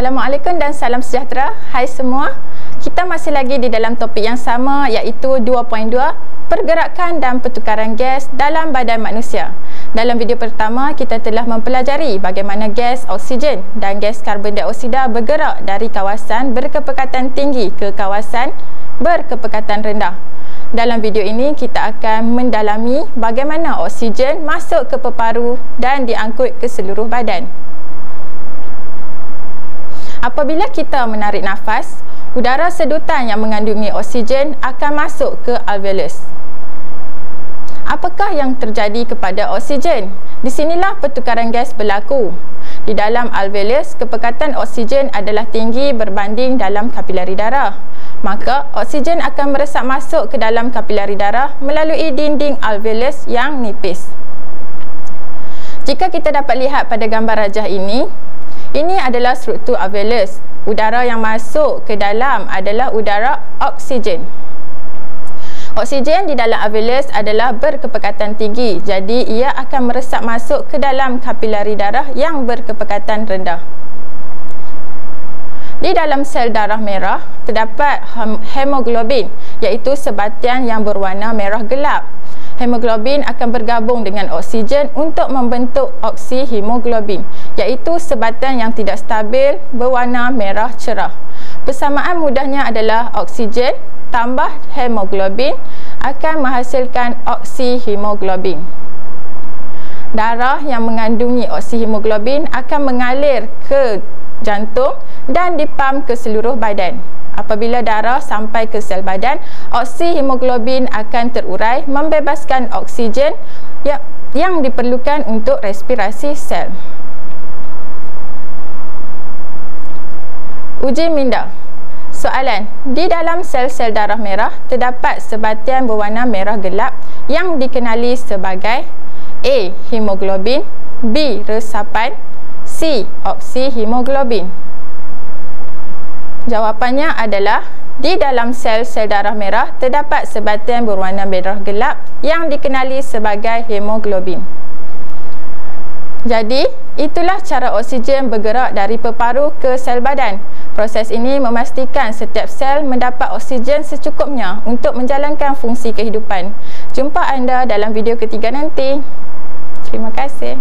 Assalamualaikum dan salam sejahtera. Hai semua. Kita masih lagi di dalam topik yang sama, iaitu 2.2 pergerakan dan pertukaran gas dalam badan manusia. Dalam video pertama, kita telah mempelajari bagaimana gas oksigen dan gas karbon dioksida bergerak dari kawasan berkepekatan tinggi ke kawasan berkepekatan rendah. Dalam video ini, kita akan mendalami bagaimana oksigen masuk ke peparu dan diangkut ke seluruh badan. Apabila kita menarik nafas, udara sedutan yang mengandungi oksigen akan masuk ke alveolus. Apakah yang terjadi kepada oksigen? Di sinilah pertukaran gas berlaku. Di dalam alveolus, kepekatan oksigen adalah tinggi berbanding dalam kapilari darah. Maka, oksigen akan meresap masuk ke dalam kapilari darah melalui dinding alveolus yang nipis. Jika kita dapat lihat pada gambar rajah ini adalah struktur alveolus. Udara yang masuk ke dalam adalah udara oksigen. Oksigen di dalam alveolus adalah berkepekatan tinggi, jadi ia akan meresap masuk ke dalam kapilari darah yang berkepekatan rendah. Di dalam sel darah merah terdapat hemoglobin, iaitu sebatian yang berwarna merah gelap. Hemoglobin akan bergabung dengan oksigen untuk membentuk oksihemoglobin, iaitu sebatian yang tidak stabil berwarna merah cerah. Persamaan mudahnya adalah oksigen tambah hemoglobin akan menghasilkan oksihemoglobin. Darah yang mengandungi oksihemoglobin akan mengalir ke jantung dan dipam ke seluruh badan. Apabila darah sampai ke sel badan, oksihemoglobin akan terurai membebaskan oksigen yang diperlukan untuk respirasi sel. Uji minda. Soalan, di dalam sel-sel darah merah terdapat sebatian berwarna merah gelap yang dikenali sebagai A. Hemoglobin, B. Resapan, C. Oksihemoglobin. Jawapannya adalah di dalam sel-sel darah merah terdapat sebatian berwarna merah gelap yang dikenali sebagai hemoglobin. Jadi, itulah cara oksigen bergerak dari peparu ke sel badan. Proses ini memastikan setiap sel mendapat oksigen secukupnya untuk menjalankan fungsi kehidupan. Jumpa anda dalam video ketiga nanti. Terima kasih.